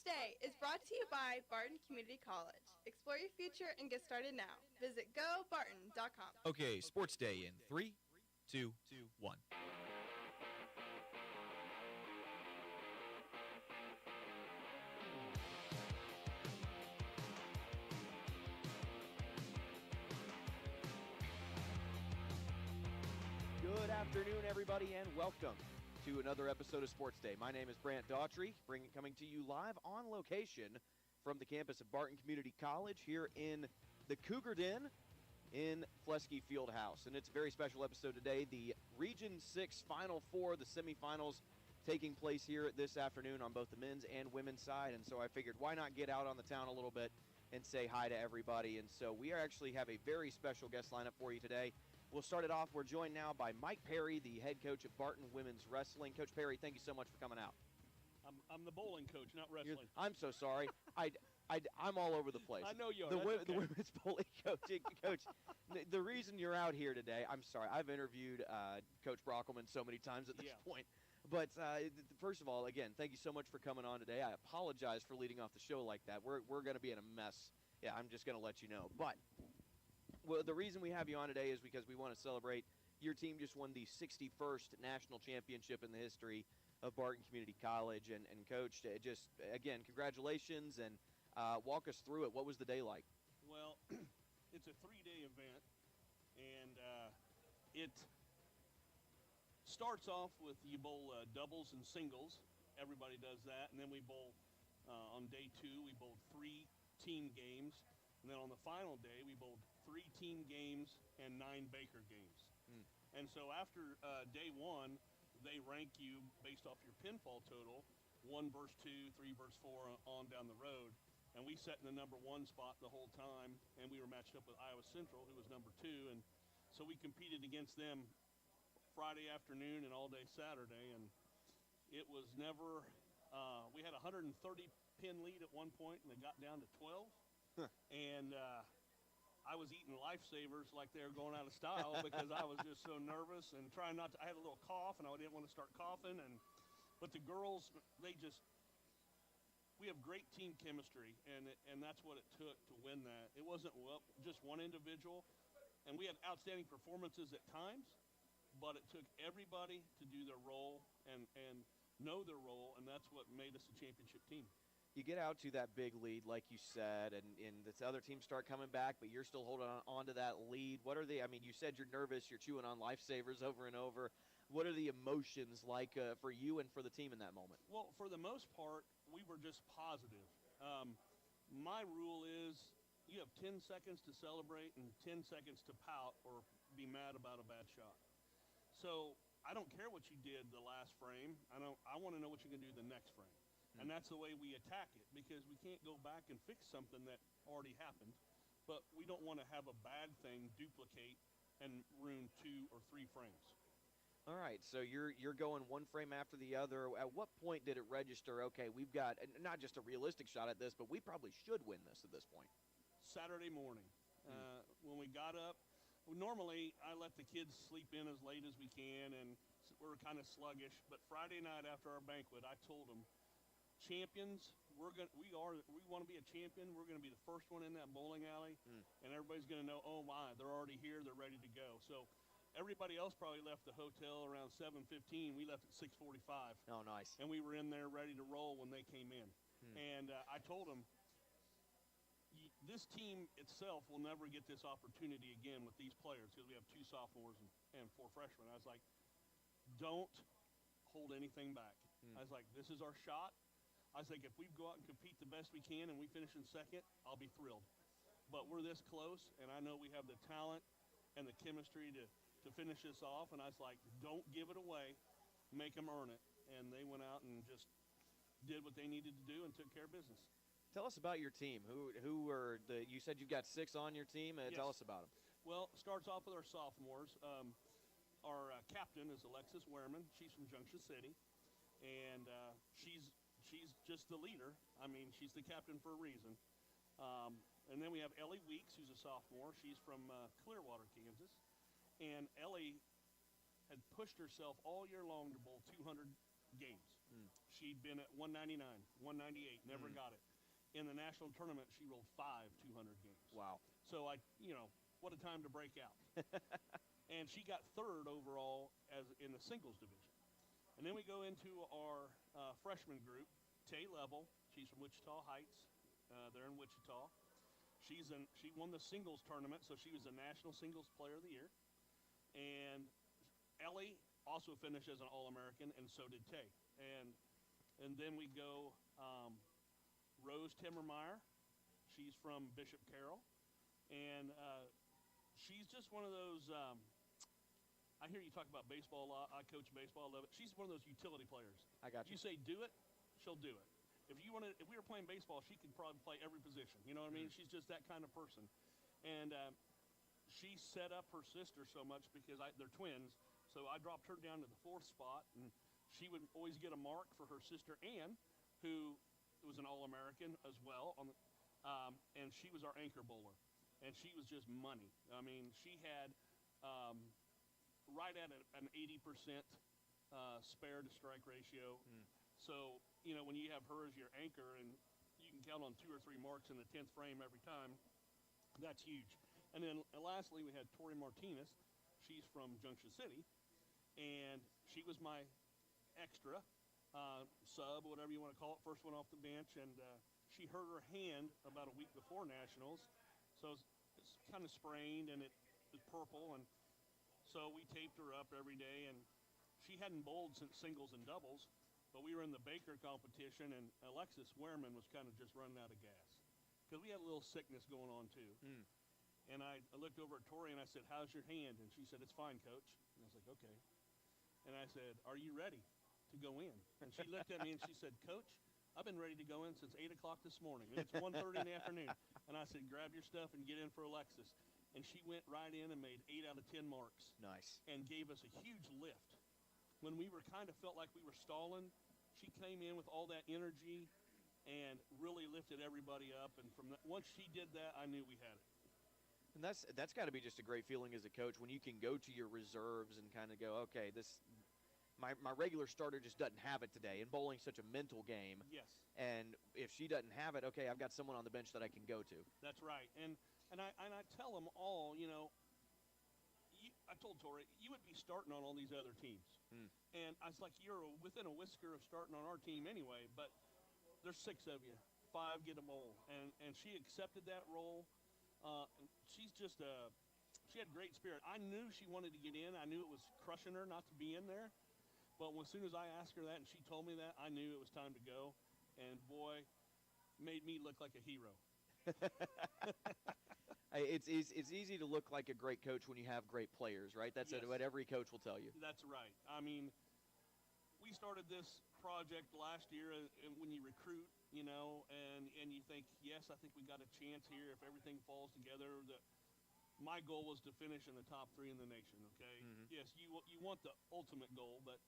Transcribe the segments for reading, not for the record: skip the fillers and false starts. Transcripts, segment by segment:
Sports Day is brought to you by Barton Community College. Explore your future and get started now. Visit gobarton.com. Okay, Sports Day in 3, 2, 1. Good afternoon, everybody, and welcome to another episode of Sports Day. My name is Brant Daughtry, coming to you live on location from the campus of Barton Community College here in the Cougar Den in Flesky Fieldhouse. And it's a very special episode today. The Region 6 Final Four, the semifinals, taking place here this afternoon on both the men's and women's side. And so I figured, why not get out on the town a little bit and say hi to everybody. And so we actually have a very special guest lineup for you today. We'll start it off. We're joined now by Mike Perry, the head coach of Barton Women's Wrestling. Coach Perry, thank you so much for coming out. I'm the bowling coach, not wrestling. I'm so sorry. I'm all over the place. I know you are. The women's bowling coach. Coach, the reason you're out here today, I'm sorry. I've interviewed Coach Brockelman so many times at this point. But first of all, again, thank you so much for coming on today. I apologize for leading off the show like that. We're going to be in a mess. Yeah, I'm just going to let you know. But well, the reason we have you on today is because we want to celebrate your team just won the 61st national championship in the history of Barton Community College. And Coach, just, again, congratulations, and walk us through it. What was the day like? Well, it's a 3-day event, and it starts off with you bowl doubles and singles. Everybody does that. And then we bowl on day 2, we bowled 3 team games. And then on the final day, we bowled 3 team games and 9 Baker games. And so after day 1, they rank you based off your pinfall total, 1 versus 2, 3 versus 4, on down the road. And we sat in the number 1 spot the whole time, and we were matched up with Iowa Central, who was number 2. And so we competed against them Friday afternoon and all day Saturday. And it was never, we had a 130 pin lead at one point, and it got down to 12. And I was eating lifesavers like they were going out of style because I was just so nervous and trying not to. I had a little cough, and I didn't want to start coughing. But the girls, we have great team chemistry, and that's what it took to win that. It wasn't just one individual, and we had outstanding performances at times, but it took everybody to do their role and know their role, and that's what made us a championship team. You get out to that big lead, like you said, and the other teams start coming back, but you're still holding on to that lead. What are the, I mean, you said you're nervous, you're chewing on lifesavers over and over. What are the emotions like for you and for the team in that moment? Well, for the most part, we were just positive. My rule is you have 10 seconds to celebrate and 10 seconds to pout or be mad about a bad shot. So I don't care what you did the last frame. I want to know what you can do the next frame. And that's the way we attack it, because we can't go back and fix something that already happened. But we don't want to have a bad thing duplicate and ruin 2 or 3 frames. All right, so you're going one frame after the other. At what point did it register, okay, we've got not just a realistic shot at this, but we probably should win this at this point? Saturday morning. When we got up, normally I let the kids sleep in as late as we can, and we're kind of sluggish. But Friday night after our banquet, I told them, champions, we want to be a champion. We're going to be the first one in that bowling alley, and everybody's going to know, oh my, they're already here, they're ready to go. So everybody else probably left the hotel around 7:15. We left at 6:45. Oh, nice. And we were in there ready to roll when they came in. And I told them, this team itself will never get this opportunity again with these players, because we have 2 sophomores and 4 freshmen. I was like, don't hold anything back. I was like, this is our shot. I was like, if we go out and compete the best we can and we finish in second, I'll be thrilled. But we're this close, and I know we have the talent and the chemistry to finish this off. And I was like, don't give it away. Make them earn it. And they went out and just did what they needed to do and took care of business. Tell us about your team. Who are you said you've got 6 on your team. Yes. Tell us about them. Well, it starts off with our sophomores. Our captain is Alexis Wehrman. She's from Junction City. And she's just the leader. I mean, she's the captain for a reason. And then we have Ellie Weeks, who's a sophomore. She's from Clearwater, Kansas. And Ellie had pushed herself all year long to bowl 200 games. she'd been at 199, 198, never got it. In the national tournament, she rolled 5 200 games. Wow. So what a time to break out. And she got third overall in the singles division. And then we go into our freshman group, Tay Level. She's from Wichita Heights. They're in Wichita. She won the singles tournament, so she was a National Singles Player of the Year. And Ellie also finished as an All-American, and so did Tay. And then we go Rose Timmermeyer. She's from Bishop Carroll. And she's just one of those I hear you talk about baseball a lot. I coach baseball. I love it. She's one of those utility players. I got you. You say do it, she'll do it. If we were playing baseball, she could probably play every position. You know what I mean? She's just that kind of person. And she set up her sister so much because they're twins. So I dropped her down to the 4th spot, and she would always get a mark for her sister Ann, who was an All-American as well. And she was our anchor bowler. And she was just money. I mean, she had right at an 80% spare to strike ratio. So, when you have her as your anchor and you can count on 2 or 3 marks in the 10th frame every time, that's huge. And then lastly, we had Tori Martinez. She's from Junction City, and she was my extra sub, whatever you want to call it, first one off the bench, and she hurt her hand about a week before Nationals, so it's kind of sprained, and it was purple, and so we taped her up every day, and she hadn't bowled since singles and doubles, but we were in the Baker competition, and Alexis Wehrman was kind of just running out of gas, because we had a little sickness going on, too. And I looked over at Tori, and I said, "How's your hand?" And she said, "It's fine, Coach." And I was like, "Okay." And I said, "Are you ready to go in?" And she looked at me, and she said, "Coach, I've been ready to go in since 8 o'clock this morning, and it's 1:30 in the afternoon." And I said, "Grab your stuff and get in for Alexis." And she went right in and made 8 out of 10 marks. Nice. And gave us a huge lift. When we were kind of felt like we were stalling, she came in with all that energy and really lifted everybody up. And once she did that, I knew we had it. And that's got to be just a great feeling as a coach when you can go to your reserves and kind of go, okay, my regular starter just doesn't have it today. And bowling's such a mental game. Yes. And if she doesn't have it, okay, I've got someone on the bench that I can go to. That's right. And I tell them all, I told Tori, you would be starting on all these other teams. And I was like, you're within a whisker of starting on our team anyway, but there's 6 of you. 5 get a bowl. And she accepted that role. She's just she had great spirit. I knew she wanted to get in. I knew it was crushing her not to be in there. But as soon as I asked her that and she told me that, I knew it was time to go. And boy, made me look like a hero. It's easy to look like a great coach when you have great players, right? That's Yes. what every coach will tell you. That's right. I mean, we started this project last year when you recruit, and you think, yes, I think we got a chance here if everything falls together. My goal was to finish in the top 3 in the nation, okay? Yes, you want the ultimate goal, but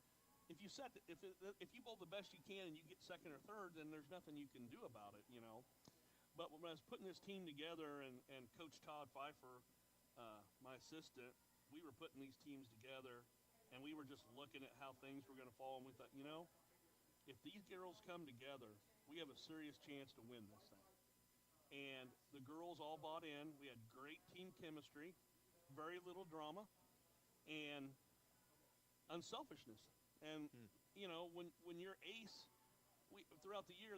if you if you bowl the best you can and you get 2nd or 3rd, then there's nothing you can do about it, But when I was putting this team together and Coach Todd Pfeiffer, my assistant, we were putting these teams together, and we were just looking at how things were going to fall, and we thought, if these girls come together, we have a serious chance to win this thing. And the girls all bought in. We had great team chemistry, very little drama, and unselfishness. And, when you're ace, throughout the year,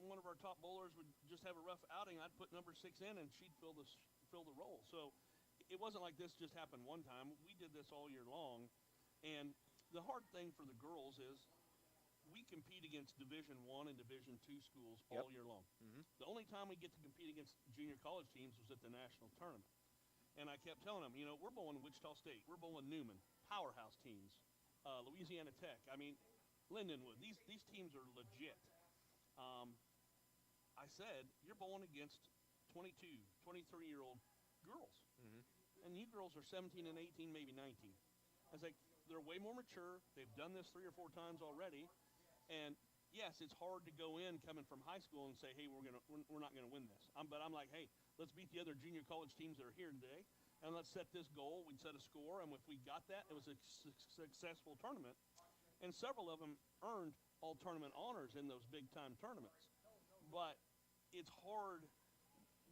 one of our top bowlers would just have a rough outing. I'd put number 6 in, and she'd fill the role. So it wasn't like this just happened one time. We did this all year long. And the hard thing for the girls is we compete against Division I and Division II schools all year long. The only time we get to compete against junior college teams was at the national tournament. And I kept telling them, we're bowling Wichita State. We're bowling Newman, powerhouse teams, Louisiana Tech. I mean, Lindenwood. These teams are legit. I said, you're bowling against 22, 23-year-old girls. And you girls are 17 and 18, maybe 19. I was like, they're way more mature. They've done this 3 or 4 times already. And, yes, it's hard to go in coming from high school and say, hey, we're not going to win this. But I'm like, hey, let's beat the other junior college teams that are here today, and let's set this goal. We'd set a score, and if we got that, it was a successful tournament. And several of them earned all tournament honors in those big time tournaments. But it's hard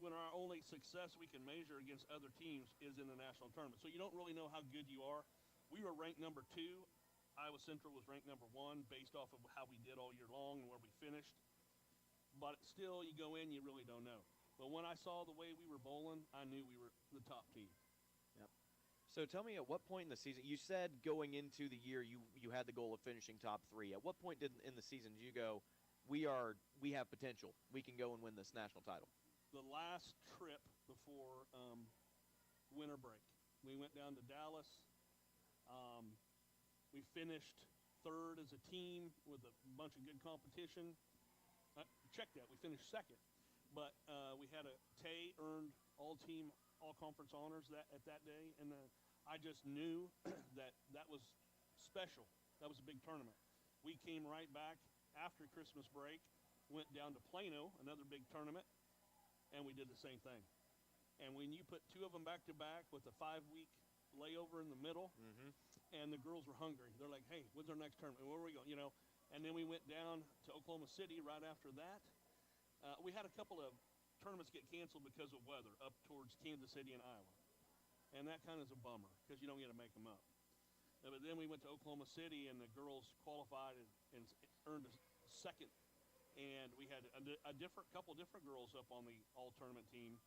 when our only success we can measure against other teams is in the national tournament. So you don't really know how good you are. We were ranked number 2. Iowa Central was ranked number 1 based off of how we did all year long and where we finished. But still, you go in, you really don't know. But when I saw the way we were bowling, I knew we were the top team. Yep. So tell me, at what point in the season, you said going into the year you had the goal of finishing top 3. At what point in the season did you go, we have potential, we can go and win this national title? The last trip before winter break, we went down to Dallas. We finished 3rd as a team with a bunch of good competition. Check that, we finished 2nd. But we had Tay earned all-team, all-conference honors at that day, and I just knew that was special. That was a big tournament. We came right back after Christmas break, went down to Plano, another big tournament, and we did the same thing. And when you put 2 of them back-to-back with a 5-week layover in the middle, and the girls were hungry. They're like, hey, when's our next tournament? Where are we going? You know, and then we went down to Oklahoma City right after that. We had a couple of tournaments get canceled because of weather up towards Kansas City and Iowa. And that kind of is a bummer because you don't get to make them up. But then we went to Oklahoma City, and the girls qualified and earned a 2nd. And we had a couple different girls up on the all-tournament team.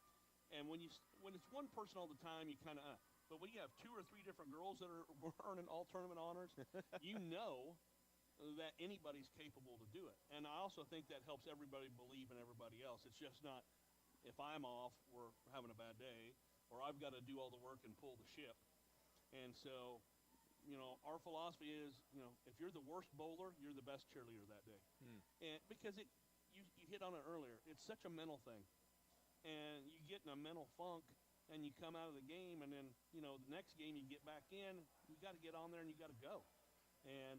And when it's one person all the time, you kind of but when you have 2 or 3 different girls that are earning all-tournament honors, you know that anybody's capable to do it. And I also think that helps everybody believe in everybody else. It's just not if I'm off, we're having a bad day, or I've got to do all the work and pull the ship. And so, you know, our philosophy is, you know, if you're the worst bowler, you're the best cheerleader that day. And because you hit on it earlier, it's such a mental thing. And you get in a mental funk, and you come out of the game, and then, you know, the next game you get back in, you got to get on there and you got to go. And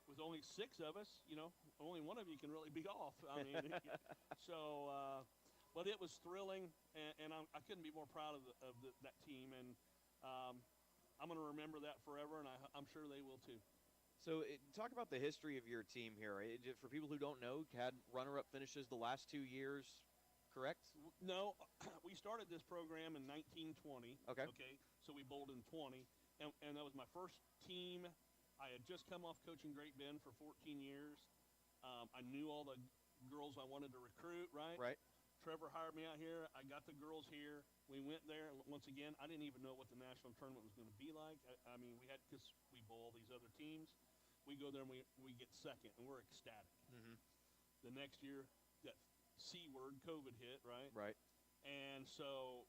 with only 6 of us, you know, only one of you can really be off. I mean, so, but it was thrilling, and I couldn't be more proud of that team. And I'm going to remember that forever, and I'm sure they will too. So talk about the history of your team here. For people who don't know, had runner-up finishes the last 2 years, correct? No, we started this program in 1920. Okay. So we bowled in 20, and that was my first team. I had just come off coaching Great Bend for 14 years. I knew all the girls I wanted to recruit, right? Right. Trevor hired me out here. I got the girls here. We went there. Once again, I didn't even know what the national tournament was going to be like. I mean, because we bowl all these other teams. We go there and we get 2nd, and we're ecstatic. The next year, that C word, COVID hit, right? Right. And so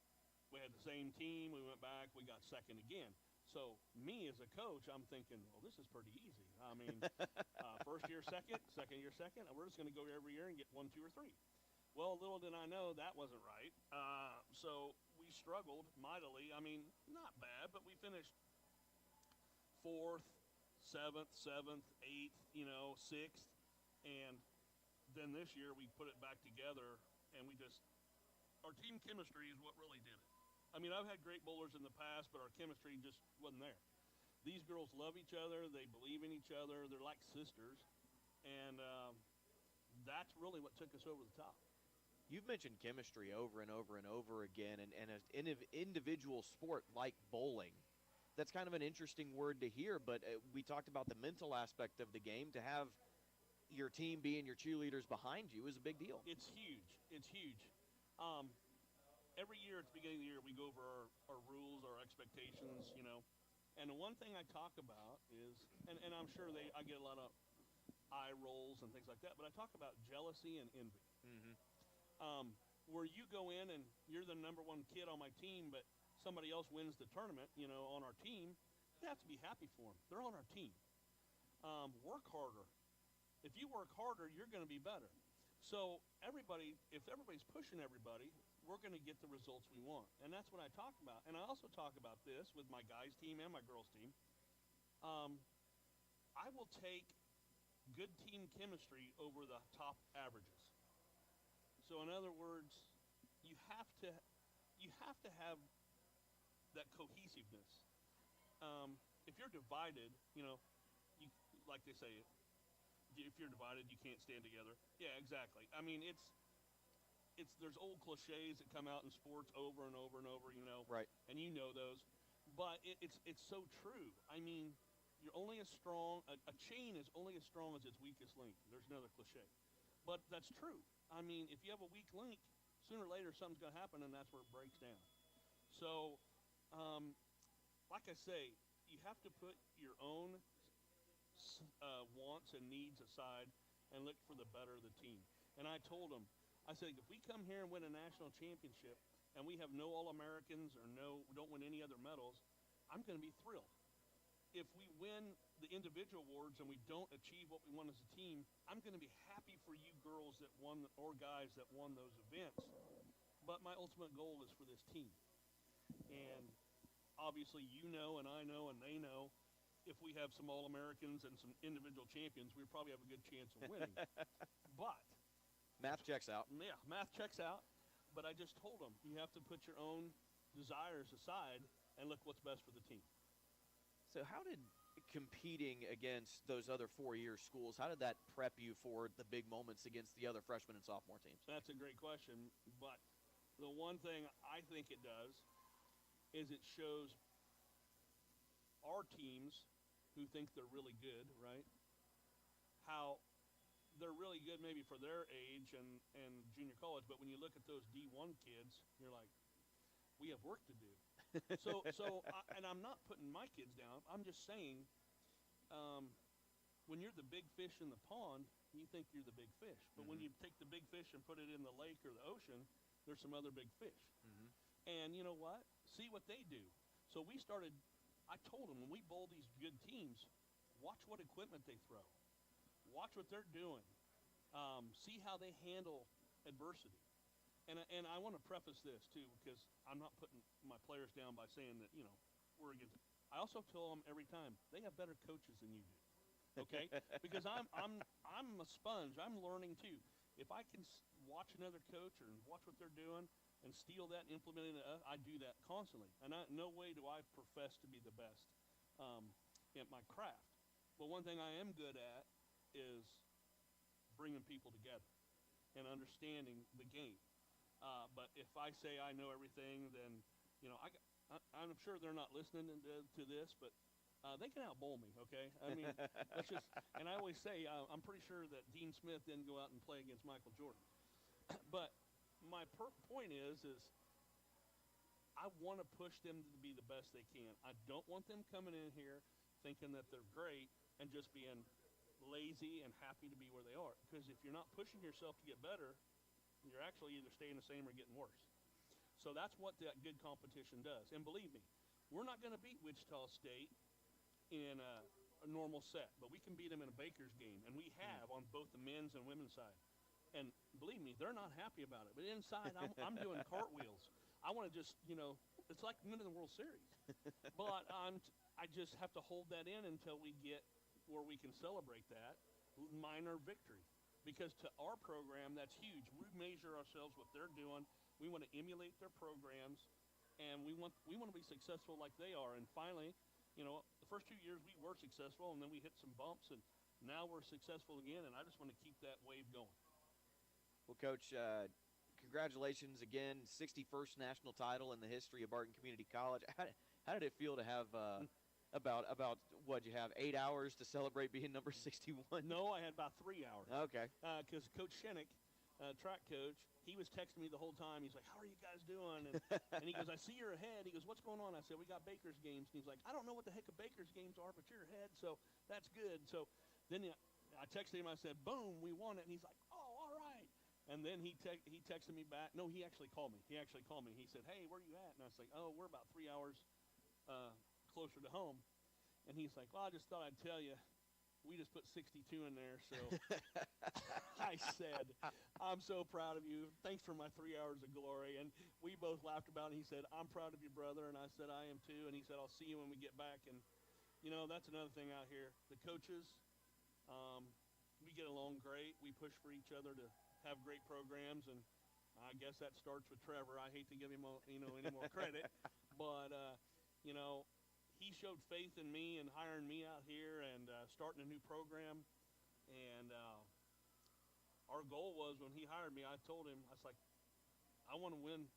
we had the same team. We went back. We got 2nd again. So me as a coach, I'm thinking, well, this is pretty easy. I mean, first year 2nd, second year 2nd. And we're just going to go every year and get 1, 2, or 3. Well, little did I know that wasn't right. So we struggled mightily. I mean, not bad, but we finished 4th, 7th, 8th, you know, 6th. And then this year we put it back together, and our team chemistry is what really did it. I mean, I've had great bowlers in the past, but our chemistry just wasn't there. These girls love each other. They believe in each other. They're like sisters. And that's really what took us over the top. You've mentioned chemistry over and over and over again, and an individual sport like bowling, that's kind of an interesting word to hear, but we talked about the mental aspect of the game. To have your team being your cheerleaders behind you is a big deal. It's huge. It's huge. Every year at the beginning of the year, we go over our rules, our expectations, you know. And the one thing I talk about is, and I'm sure I get a lot of eye rolls and things like that, but I talk about jealousy and envy. Where you go in and you're the number 1 kid on my team, but somebody else wins the tournament, you know, on our team, you have to be happy for them. They're on our team. Work harder. If you work harder, you're going to be better. So if everybody's pushing everybody, we're going to get the results we want. And that's what I talk about. And I also talk about this with my guys' team and my girls' team. I will take good team chemistry over the top averages. So in other words, you have to have that cohesiveness. If you're divided, you know, like they say, if you're divided, you can't stand together. Yeah, exactly. I mean, there's old cliches that come out in sports over and over and over, Right. and you know those, but it's so true. I mean, you're only as strong. A chain is only as strong as its weakest link. There's another cliche, but that's true. I mean, if you have a weak link, sooner or later something's going to happen, and that's where it breaks down. So, like I say, you have to put your own wants and needs aside and look for the better of the team. And I told them, I said, if we come here and win a national championship and we have no All-Americans or don't win any other medals, I'm going to be thrilled. If we win the individual awards and we don't achieve what we want as a team, I'm going to be happy for you girls that won or guys that won those events. But my ultimate goal is for this team. And obviously you know and I know and they know if we have some All-Americans and some individual champions, we probably have a good chance of winning. But math checks out. yeah, math checks out. But I just told them, you have to put your own desires aside and look what's best for the team. So how did competing against those other four-year schools, how did that prep you for the big moments against the other freshman and sophomore teams? That's a great question. But the one thing I think it does is it shows our teams who think they're really good, right, how they're really good maybe for their age and junior college, but when you look at those D1 kids, you're like, we have work to do. And I'm not putting my kids down. I'm just saying, when you're the big fish in the pond, you think you're the big fish. But when you take the big fish and put it in the lake or the ocean, there's some other big fish. And you know what? See what they do. So I told them, when we bowl these good teams, watch what equipment they throw. Watch what they're doing. See how they handle adversity. And I want to preface this, too, because I'm not putting my players down by saying that, we're against it. I also tell them every time, they have better coaches than you do. Okay? Because I'm a sponge. I'm learning, too. If I can watch another coach or watch what they're doing and steal that and implement it, I do that constantly. And no way do I profess to be the best at my craft. But one thing I am good at is bringing people together and understanding the game. But if I say I know everything, then, I'm sure they're not listening to this, but they can out-bowl me, okay? I mean, and I always say, I'm pretty sure that Dean Smith didn't go out and play against Michael Jordan. But my point is I want to push them to be the best they can. I don't want them coming in here thinking that they're great and just being lazy and happy to be where they are. Because if you're not pushing yourself to get better, you're actually either staying the same or getting worse. So that's what that good competition does. And believe me, we're not going to beat Wichita State in a normal set, but we can beat them in a Baker's game, and we have on both the men's and women's side. And believe me, they're not happy about it. But inside, I'm doing cartwheels. I want to just, it's like winning the World Series. But I just have to hold that in until we get where we can celebrate that minor victory. Because to our program, that's huge. We measure ourselves what they're doing. We want to emulate their programs, and we want to be successful like they are. And finally, the first 2 years we were successful, and then we hit some bumps, and now we're successful again. And I just want to keep that wave going. Well, Coach, congratulations again, 61st national title in the history of Barton Community College. How did it feel to have about what'd you have, 8 hours to celebrate being number 61? No, I had about 3 hours. Okay. Because Coach Shinnick, track coach, he was texting me the whole time. He's like, how are you guys doing? And he goes, I see you're ahead. He goes, what's going on? I said, we got Baker's games. And he's like, I don't know what the heck a Baker's games are, but you're ahead, so that's good. So then I texted him. I said, boom, we won it. And he's like, oh, all right. And then he texted me back. No, he actually called me. He said, hey, where are you at? And I was like, oh, we're about 3 hours closer to home. And he's like, well, I just thought I'd tell you, we just put 62 in there. So I said, I'm so proud of you. Thanks for my 3 hours of glory. And we both laughed about it. He said, I'm proud of you, brother. And I said, I am too. And he said, I'll see you when we get back. And, that's another thing out here. The coaches, we get along great. We push for each other to have great programs. And I guess that starts with Trevor. I hate to give him, any more credit. But, he showed faith in me and hiring me out here and starting a new program. And our goal was when he hired me, I told him, I was like, I want to win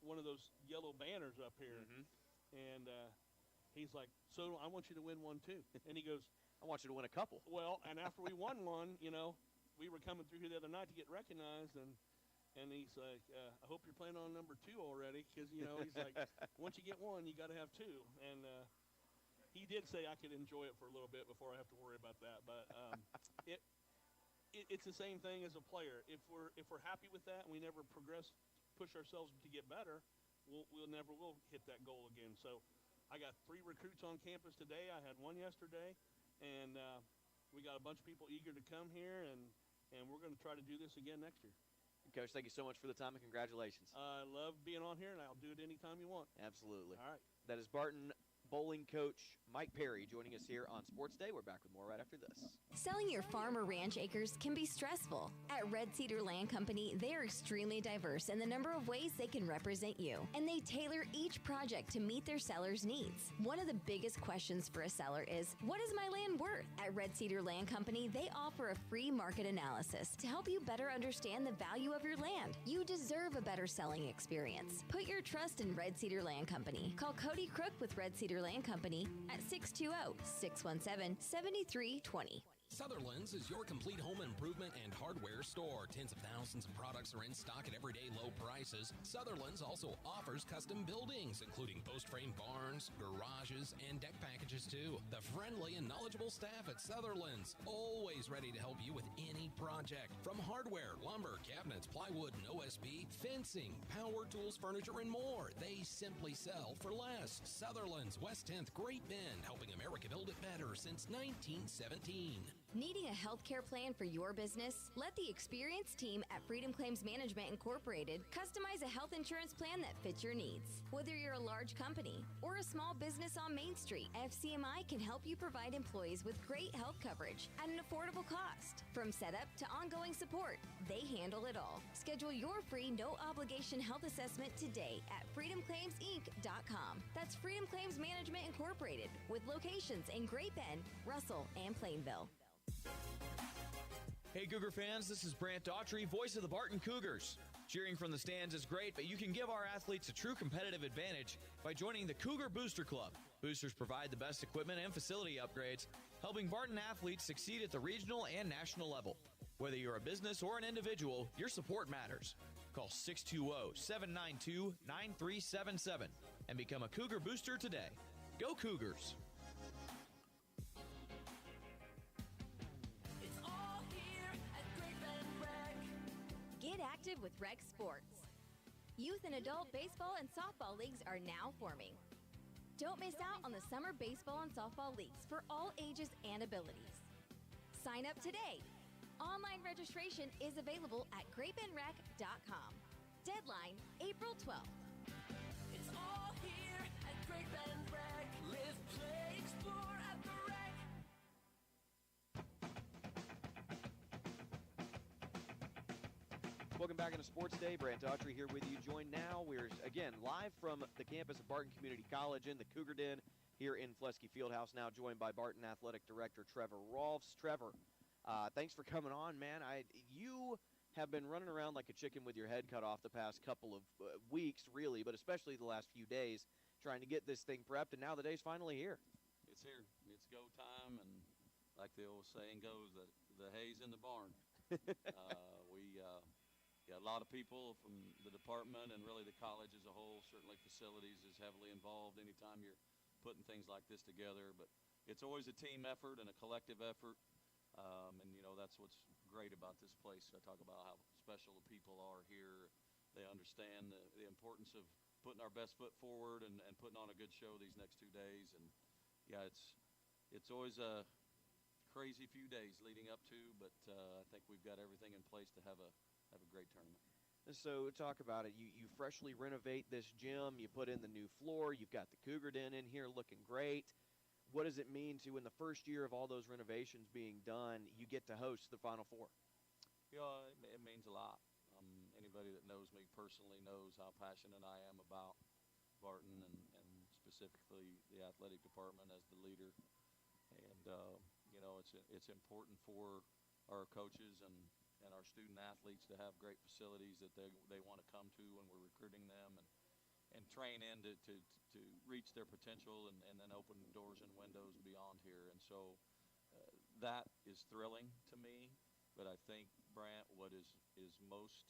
one of those yellow banners up here. Mm-hmm. And he's like, so I want you to win one too. And he goes, I want you to win a couple. well, and after we won one, you know, we were coming through here the other night to get recognized, and he's like, I hope you're playing on number 2 already, because, you know, he's like, once you get one, you got to have 2. And he did say I could enjoy it for a little bit before I have to worry about that. But it's the same thing as a player. If we're happy with that and we never push ourselves to get better, we'll never hit that goal again. So I got 3 recruits on campus today. I had 1 yesterday. And we got a bunch of people eager to come here, and we're going to try to do this again next year. Coach, thank you so much for the time, and congratulations. I love being on here, and I'll do it anytime you want. Absolutely. All right. That is Barton bowling coach Mike Perry joining us here on Sports Day. We're back with more right after this. Selling your farm or ranch acres can be stressful. At Red Cedar Land Company, they are extremely diverse in the number of ways they can represent you, and they tailor each project to meet their seller's needs. One of the biggest questions for a seller is, what is my land worth? At Red Cedar Land Company, they offer a free market analysis to help you better understand the value of your land. You deserve a better selling experience. Put your trust in Red Cedar Land Company. Call Cody Crook with Red Cedar Land Company at 620-617-7320. Sutherland's is your complete home improvement and hardware store. Tens of thousands of products are in stock at everyday low prices. Sutherland's also offers custom buildings, including post-frame barns, garages, and deck packages too. The friendly and knowledgeable staff at Sutherland's, always ready to help you with any project. From hardware, lumber, cabinets, plywood, and OSB, fencing, power tools, furniture, and more. They simply sell for less. Sutherland's, West 10th, Great Bend, helping America build it better since 1917. Needing a healthcare plan for your business? Let the experienced team at Freedom Claims Management Incorporated customize a health insurance plan that fits your needs. Whether you're a large company or a small business on Main Street, FCMI can help you provide employees with great health coverage at an affordable cost. From setup to ongoing support, they handle it all. Schedule your free no-obligation health assessment today at freedomclaimsinc.com. That's Freedom Claims Management Incorporated, with locations in Great Bend, Russell, and Plainville. Hey Cougar fans, this is Brant Daughtry, voice of the Barton Cougars. Cheering from the stands is great, but you can give our athletes a true competitive advantage by joining the Cougar Booster Club. Boosters provide the best equipment and facility upgrades, helping Barton athletes succeed at the regional and national level. Whether you're a business or an individual, your support matters. Call 620-792-9377 and become a Cougar Booster today. Go Cougars! Get active with Rec Sports. Youth and adult baseball and softball leagues are now forming. Don't miss out on the summer baseball and softball leagues for all ages and abilities. Sign up today. Online registration is available at greatbendrec.com. Deadline April 12th. It's all here at Great Bend Rec. Live, play, explore at the Rec. Welcome back into Sports Day. Brant Daughtry here with you. Joined now, we're again live from the campus of Barton Community College in the Cougar Den here in Flesky Fieldhouse. Now joined by Barton Athletic Director Trevor Rolfs. Trevor, thanks for coming on, man. You have been running around like a chicken with your head cut off the past couple of weeks, really, but especially the last few days, trying to get this thing prepped, and now the day's finally here. It's here. It's go time, and like the old saying goes, the hay's in the barn. We got a lot of people from the department and really the college as a whole. Certainly facilities is heavily involved anytime you're putting things like this together, but it's always a team effort and a collective effort. And, you know, that's what's great about this place. I talk about how special the people are here. They understand the importance of putting our best foot forward and putting on a good show these next 2 days. And, yeah, it's always a crazy few days leading up to, but I think we've got everything in place to have a great tournament. So talk about it. You freshly renovate this gym. You put in the new floor. You've got the Cougar Den in here looking great. What does it mean to, in the first year of all those renovations being done, you get to host the Final Four? Yeah, it means a lot. Anybody that knows me personally knows how passionate I am about Barton and specifically the athletic department as the leader. And, it's important for our coaches and our student athletes to have great facilities that they want to come to when we're recruiting them and train in to reach their potential and then open doors and windows beyond here. And so that is thrilling to me. But I think, Brant, what is most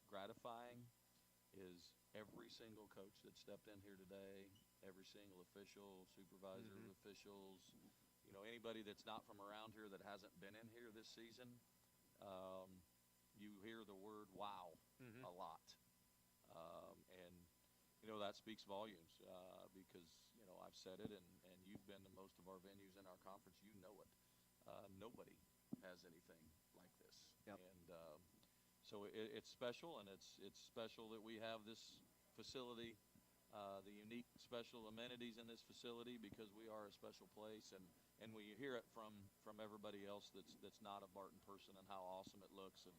gratifying is every single coach that stepped in here today, every single official, supervisor, officials, anybody that's not from around here that hasn't been in here this season, you hear the word wow a lot. And that speaks volumes because, I've said it, and you've been to most of our venues in our conference. You know it. Nobody has anything like this. Yep. And so it's special, and it's special that we have this facility, the unique special amenities in this facility, because we are a special place, and we hear it from everybody else that's not a Barton person, and how awesome it looks and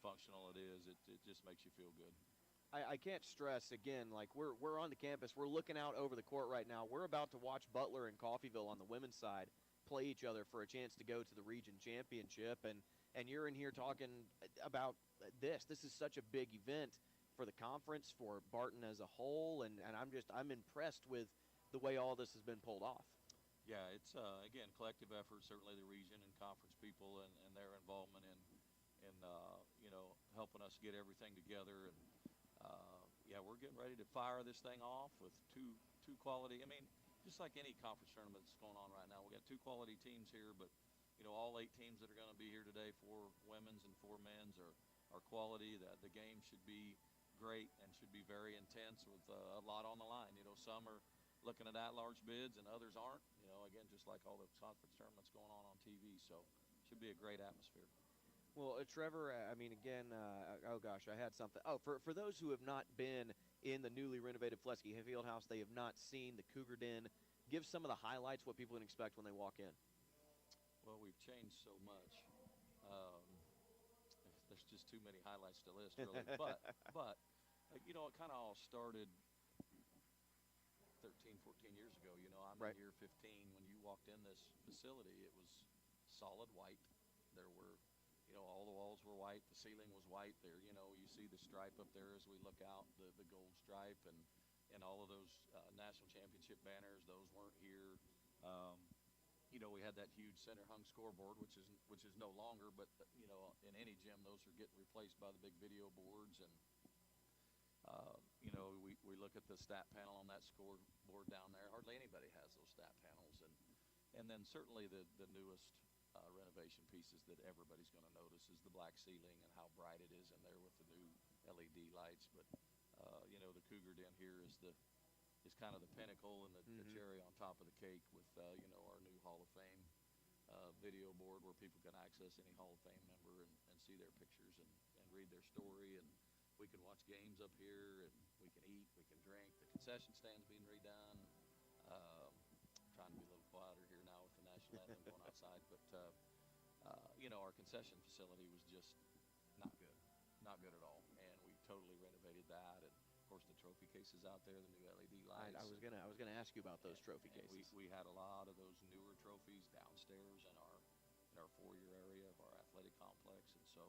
functional it is. It just makes you feel good. I can't stress again, like we're on the campus, we're looking out over the court right now. We're about to watch Butler and Coffeyville on the women's side play each other for a chance to go to the region championship, and you're in here talking about this. This is such a big event for the conference, for Barton as a whole, and I'm impressed with the way all this has been pulled off. Yeah, it's again, collective effort. Certainly the region and conference people and their involvement in helping us get everything together. And yeah, we're getting ready to fire this thing off with two quality. I mean, just like any conference tournament that's going on right now, we got two quality teams here, but all 8 teams that are going to be here today, 4 women's and 4 men's, are quality. That the game should be great and should be very intense with a lot on the line. Some are looking at at-large bids and others aren't. Again, just like all the conference tournaments going on TV, so it should be a great atmosphere. Well, Trevor, I mean, again, oh gosh, I had something. Oh, for those who have not been in the newly renovated Flesky Fieldhouse, they have not seen the Cougar Den. Give some of the highlights, what people can expect when they walk in. Well, we've changed so much. There's just too many highlights to list, really. but it kind of all started 13, 14 years ago. I'm right. in year 15. When you walked in this facility, it was solid white. There were, all the walls were white. The ceiling was white. There, you see the stripe up there as we look out, the gold stripe, and all of those national championship banners. Those weren't here. We had that huge center hung scoreboard, which is no longer, but in any gym, those are getting replaced by the big video boards. And we look at the stat panel on that scoreboard down there. Hardly anybody has those stat panels, and then certainly the newest renovation pieces that everybody's going to notice is the black ceiling and how bright it is in there with the new LED lights. But the Cougar Den here is kind of the pinnacle and the cherry on top of the cake with our new Hall of Fame video board, where people can access any Hall of Fame member and see their pictures and read their story. And we can watch games up here, and we can eat, we can drink. The concession stand's being redone. Trying to be a little quieter here now with the national anthem going outside, but our concession facility was just not good at all, and we totally renovated that. And of course, the trophy cases out there, the new LED lights. I was gonna ask you about those trophy cases. We had a lot of those newer trophies downstairs in our foyer area of our athletic complex, and so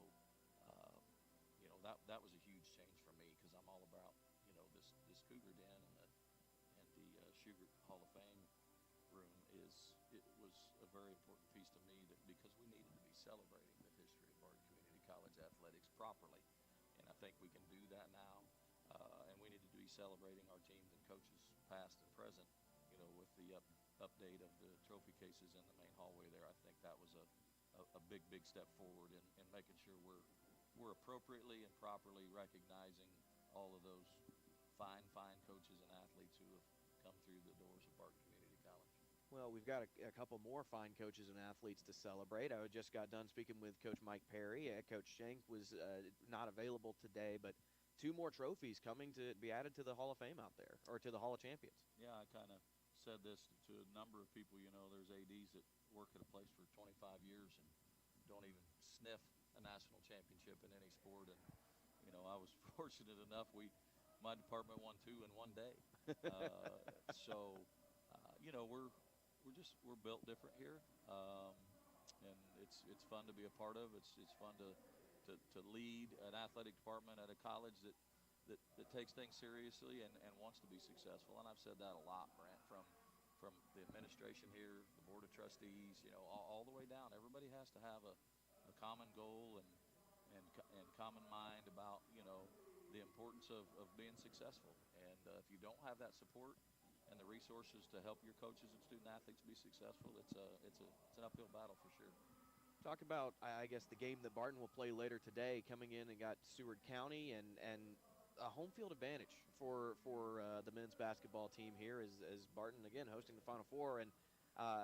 that was a huge change for me, because I'm all about this Cougar Den and the Sugar Hall of Fame room. It was a very important piece to me, because we needed to be celebrating the history of Barton Community College athletics properly, and I think we can do that now. And we need to be celebrating our teams and coaches, past and present. With the update of the trophy cases in the main hallway there, I think that was a big step forward in making sure we're appropriately and properly recognizing all of those fine coaches and athletes who have come through the doors of Barton Community College. Well, we've got a couple more fine coaches and athletes to celebrate. I just got done speaking with Coach Mike Perry. Coach Shank was not available today, but 2 more trophies coming to be added to the Hall of Fame out there, or to the Hall of Champions. Yeah, I kind of said this to a number of people. There's ADs that work at a place for 25 years and don't even sniff a national championship in any sport. And I was fortunate enough. My department won 2 in one day. So we're we're built different here, and it's fun to be a part of. It's fun to lead an athletic department at a college that takes things seriously and wants to be successful. And I've said that a lot, Brant, from the administration here, the board of trustees, all the way down. Everybody has to have a common goal and common mind about the importance of being successful. And if you don't have that support and the resources to help your coaches and student athletes be successful, it's an uphill battle for sure. Talk about, I guess, the game that Barton will play later today, coming in and got Seward County and a home field advantage for the men's basketball team here as Barton, again, hosting the Final Four and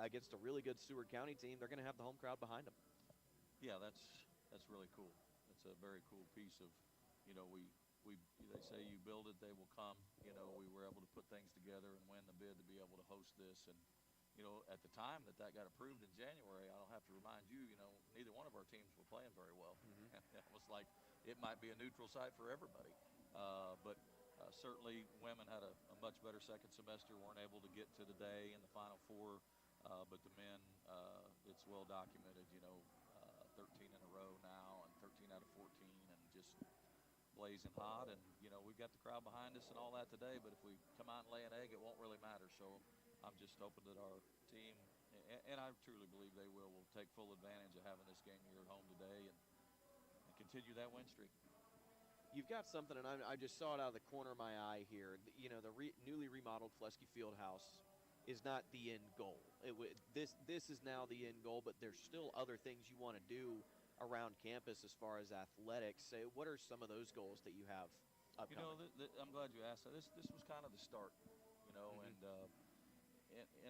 against a really good Seward County team. They're going to have the home crowd behind them. Yeah, that's really cool. It's a very cool piece of, they say you build it, they will come. We were able to put things together and win the bid to be able to host this. And, at the time that got approved in January, I don't have to remind you, neither one of our teams were playing very well. Mm-hmm. It was like it might be a neutral site for everybody. But certainly women had a much better second semester, weren't able to get to the day in the Final Four. But the men, it's well documented, 13 in a row now and 13 out of 14 and just blazing hot. And, we've got the crowd behind us and all that today, but if we come out and lay an egg, it won't really matter. So I'm just hoping that our team, and I truly believe they will take full advantage of having this game here at home today and continue that win streak. You've got something, and I just saw it out of the corner of my eye here. The newly remodeled Flesky Fieldhouse is not the end goal. This is now the end goal, but there's still other things you want to do around campus as far as athletics. So what are some of those goals that you have upcoming? I'm glad you asked that. This was kind of the start, and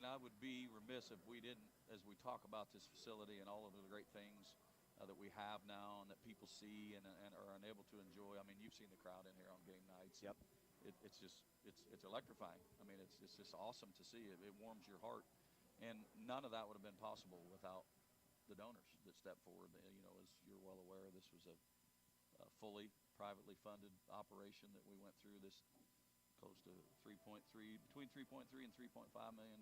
I would be remiss if we didn't, as we talk about this facility and all of the great things that we have now and that people see and are unable to enjoy. I mean, you've seen the crowd in here on game nights. Yep. It's electrifying. I mean, it's just awesome to see. It warms your heart. And none of that would have been possible without the donors that stepped forward. As you're well aware, this was a fully privately funded operation that we went through. This close to between $3.3 and $3.5 million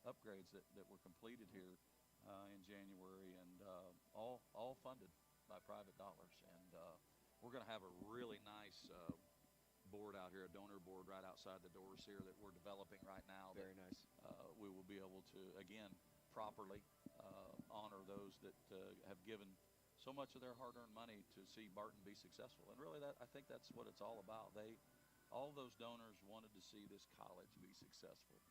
upgrades that were completed here in January, and all funded by private dollars. And we're going to have a really nice board out here, a donor board right outside the doors here that we're developing right now. Very nice. We will be able to, again, properly honor those that have given so much of their hard-earned money to see Barton be successful. And really, I think that's what it's all about. All those donors wanted to see this college be successful,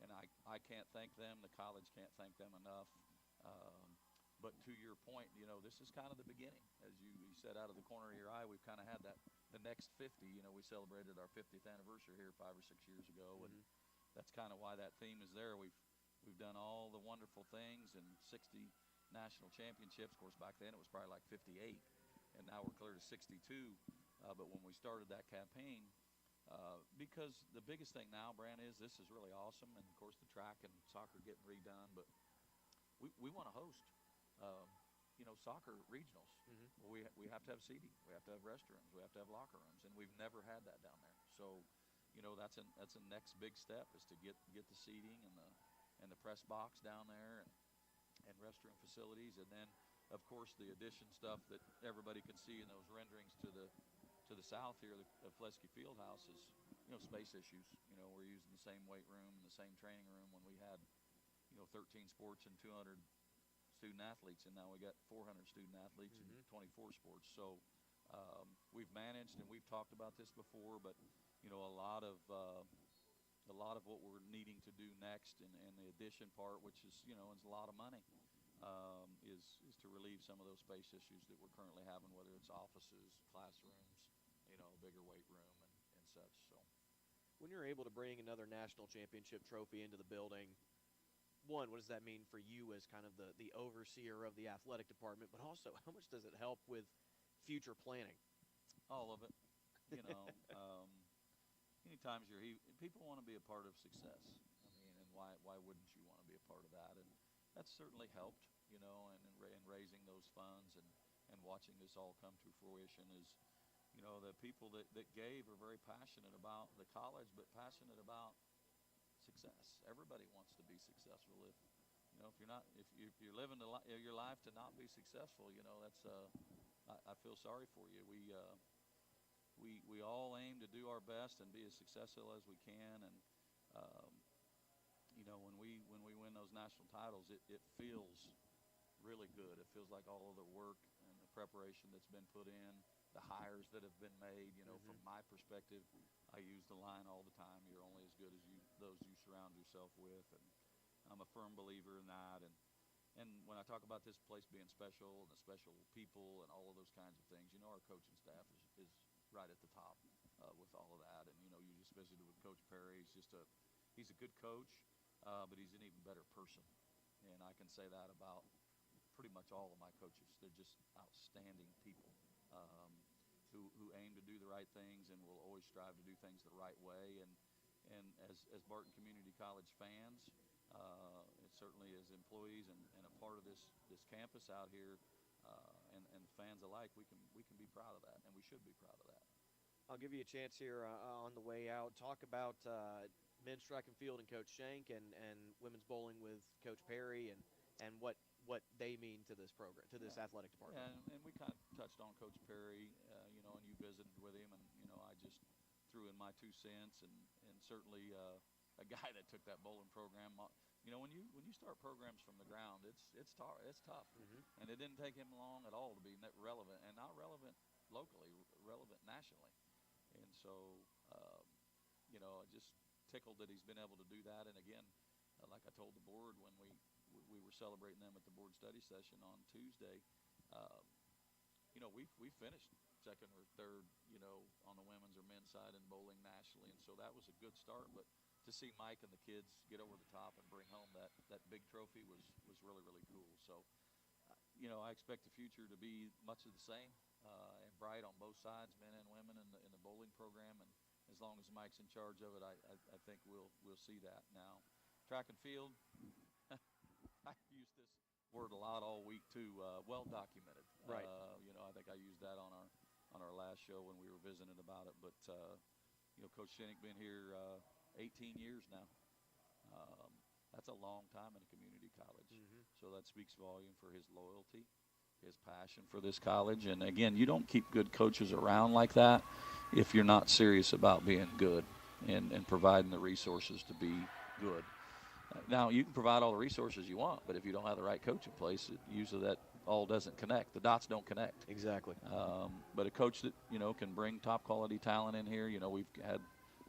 and I can't thank them. The college can't thank them enough. But to your point, this is kind of the beginning. As you said out of the corner of your eye, we've kind of had the next 50. We celebrated our 50th anniversary here 5 or 6 years ago, and that's kind of why that theme is there. We've done all the wonderful things and 60 national championships. Of course, back then it was probably like 58, and now we're clear to 62. But when we started that campaign, because the biggest thing now, Brant, is this is really awesome, and of course the track and soccer getting redone, but we want to host soccer regionals. We have to have seating, we have to have restrooms, we have to have locker rooms, and we've never had that down there. So that's a next big step, is to get the seating and the press box down there and restroom facilities. And then of course the addition stuff that everybody can see in those renderings to the south here of Flesky Fieldhouse is space issues. We're using the same weight room and the same training room when we had 13 sports and 200 student athletes, and now we got 400 student athletes and 24 sports. So we've managed, and we've talked about this before, but a lot of what we're needing to do next, and the addition part, which is is a lot of money, is to relieve some of those space issues that we're currently having, whether it's offices, classrooms, a bigger weight room and such. So when you're able to bring another national championship trophy into the building, one, what does that mean for you as kind of the overseer of the athletic department, but also how much does it help with future planning? All of it. Anytime people want to be a part of success. I mean, and why wouldn't you want to be a part of that? And that's certainly helped, and in raising those funds and watching this all come to fruition is, the people that gave are very passionate about the college, but passionate about success. Everybody wants to be successful. If you're living your life to not be successful, that's I feel sorry for you. We all aim to do our best and be as successful as we can, and when we win those national titles, it feels really good. It feels like all of the work and the preparation that's been put in, the hires that have been made. From my perspective, I use the line all the time: you're only as good as those you surround yourself with, and I'm a firm believer in that. And when I talk about this place being special and the special people and all of those kinds of things, our coaching staff is right at the top with all of that. And you just visited with Coach Perry. He's a good coach, but he's an even better person. And I can say that about pretty much all of my coaches. They're just outstanding people who aim to do the right things and will always strive to do things the right way. And as Barton Community College fans, certainly as employees and a part of this campus out here, and fans alike, we can be proud of that, and we should be proud of that. I'll give you a chance here on the way out. Talk about men's track and field and Coach Shank, and women's bowling with Coach Perry, and what they mean to this program, to this athletic department. Yeah, and we kind of touched on Coach Perry, and you visited with him, and I just threw in my 2 cents, and certainly a guy that took that bowling program. When you start programs from the ground, it's tough, and it didn't take him long at all to be relevant, and not relevant locally, relevant nationally. And so, just tickled that he's been able to do that. And again, like I told the board when we were celebrating them at the board study session on Tuesday, we finished second or third, on the women's or men's side in bowling nationally, and so that was a good start. But to see Mike and the kids get over the top and bring home that big trophy was really, really cool. So, I expect the future to be much of the same and bright on both sides, men and women, in the bowling program. And as long as Mike's in charge of it, I think we'll see that. Now, track and field, I use this word a lot all week too. Well documented. Right. I think I used that on our last show when we were visiting about it. But Coach Shinnick been here 18 years now. That's a long time in a community college. So that speaks volume for his loyalty, his passion for this college. And again, you don't keep good coaches around like that if you're not serious about being good and providing the resources to be good. Now, you can provide all the resources you want, but if you don't have the right coach in place, usually that all doesn't connect. The dots don't connect. Exactly. But a coach that, can bring top quality talent in here. We've had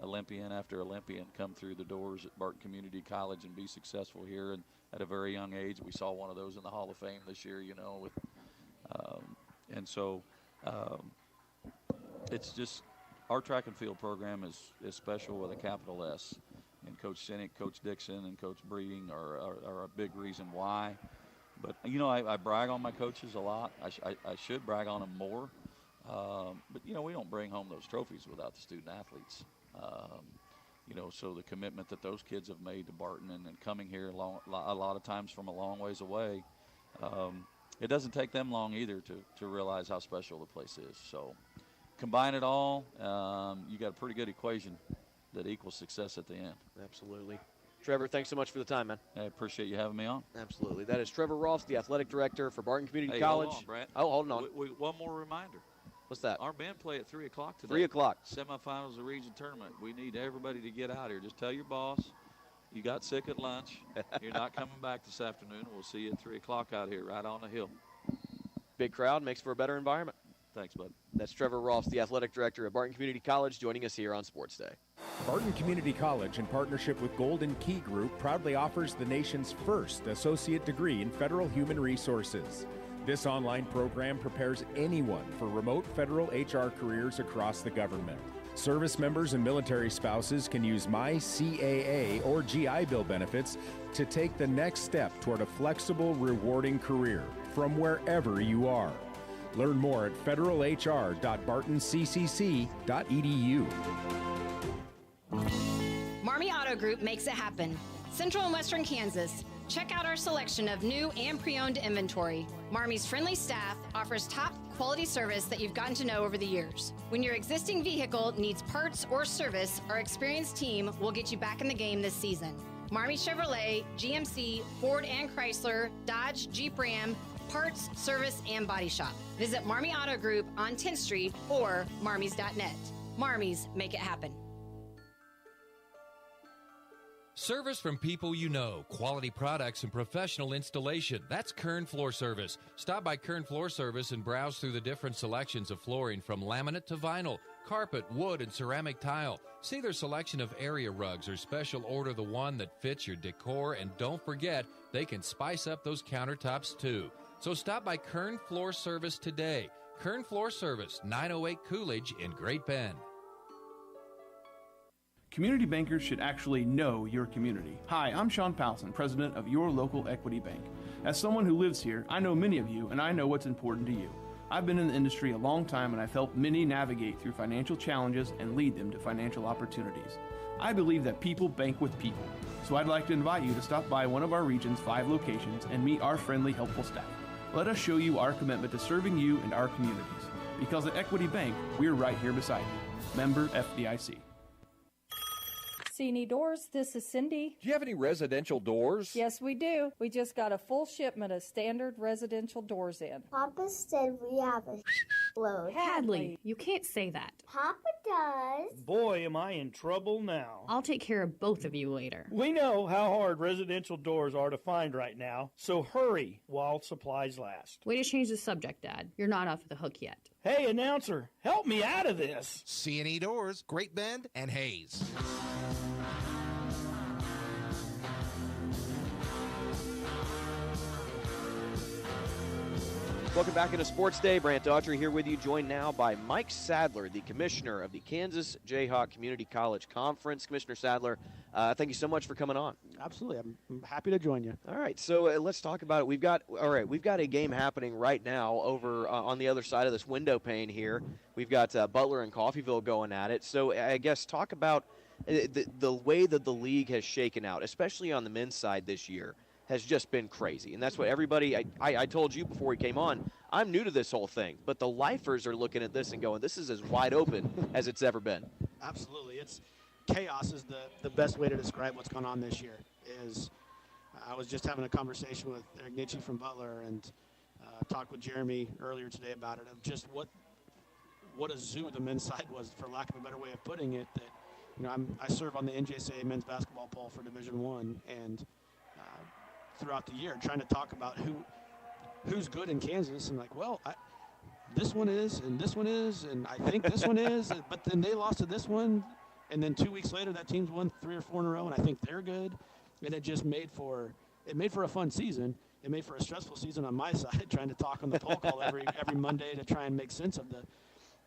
Olympian after Olympian come through the doors at Barton Community College and be successful here, and at a very young age. We saw one of those in the Hall of Fame this year, and so it's just our track and field program is special with a capital S. And Coach Shinnick, Coach Dixon, and Coach Breeding are a big reason why. But, I brag on my coaches a lot. I should brag on them more. But, we don't bring home those trophies without the student athletes. So the commitment that those kids have made to Barton and coming here a lot of times from a long ways away, it doesn't take them long either to realize how special the place is. So combine it all, you got a pretty good equation that equals success at the end. Absolutely. Trevor, thanks so much for the time, man. I appreciate you having me on. Absolutely. That is Trevor Rolfs, the athletic director for Barton Community College. Hold on, Brett. Oh, hold on. One more reminder. What's that? Our band play at 3 o'clock today. 3 o'clock. Semifinals of the region tournament. We need everybody to get out here. Just tell your boss you got sick at lunch. You're not coming back this afternoon. We'll see you at 3 o'clock out here right on the hill. Big crowd makes for a better environment. Thanks, bud. That's Trevor Rolfs, the athletic director at Barton Community College, joining us here on Sports Day. Barton Community College, in partnership with Golden Key Group, proudly offers the nation's first associate degree in federal human resources. This online program prepares anyone for remote federal HR careers across the government. Service members and military spouses can use MyCAA or GI Bill benefits to take the next step toward a flexible, rewarding career from wherever you are. Learn more at federalhr.bartonccc.edu. Marmy Auto Group makes it happen. Central and Western Kansas. Check out our selection of new and pre-owned inventory. Marmy's friendly staff offers top quality service that you've gotten to know over the years. When your existing vehicle needs parts or service, our experienced team will get you back in the game this season. Marmy Chevrolet, GMC, Ford and Chrysler, Dodge, Jeep Ram, parts, service, and body shop. Visit Marmy Auto Group on 10th Street or marmys.net. Marmys, make it happen. Service from people you know, quality products and professional installation. That's Kern Floor Service. Stop by Kern Floor Service and browse through the different selections of flooring from laminate to vinyl, carpet, wood, and ceramic tile. See their selection of area rugs or special order the one that fits your decor, and don't forget, they can spice up those countertops too. So stop by Kern Floor Service today. Kern Floor Service, 908 Coolidge in Great Bend. Community bankers should actually know your community. Hi, I'm Sean Powelson, president of Your Local Equity Bank. As someone who lives here, I know many of you, and I know what's important to you. I've been in the industry a long time, and I've helped many navigate through financial challenges and lead them to financial opportunities. I believe that people bank with people, so I'd like to invite you to stop by one of our region's 5 locations and meet our friendly, helpful staff. Let us show you our commitment to serving you and our communities. Because at Equity Bank, we're right here beside you. Member FDIC. C&E Doors, this is Cindy. Do you have any residential doors? Yes, we do. We just got a full shipment of standard residential doors in. Papa said we have a load. Hadley, you can't say that. Papa does. Boy, am I in trouble now. I'll take care of both of you later. We know how hard residential doors are to find right now, so hurry while supplies last. Way to change the subject, Dad. You're not off the hook yet. Hey, announcer, help me out of this. C&E Doors, Great Bend, and Hayes. Welcome back into Sports Day. Brant Daughtry here with you, joined now by Mike Sadler, the commissioner of the Kansas Jayhawk Community College Conference. Commissioner Sadler, thank you so much for coming on. Absolutely. I'm happy to join you. All right, so let's talk about it. We've got a game happening right now over on the other side of this window pane here. We've got Butler and Coffeyville going at it. So I guess talk about the way that the league has shaken out, especially on the men's side this year, has just been crazy. And that's what everybody, I told you before we came on, I'm new to this whole thing. But the lifers are looking at this and going, this is as wide open as it's ever been. Absolutely. It's chaos is the best way to describe what's going on this year. I was just having a conversation with Eric Nitchie from Butler and talked with Jeremy earlier today about it, of just what a zoo the men's side was, for lack of a better way of putting it. That, I serve on the NJSA men's basketball poll for Division I, and throughout the year trying to talk about who's good in Kansas, and this one is, and this one is, and I think this one is, but then they lost to this one, and then 2 weeks later that team's won 3 or 4 in a row, and I think they're good, and it just made for a fun season. It made for a stressful season on my side, trying to talk on the poll call every Monday to try and make sense of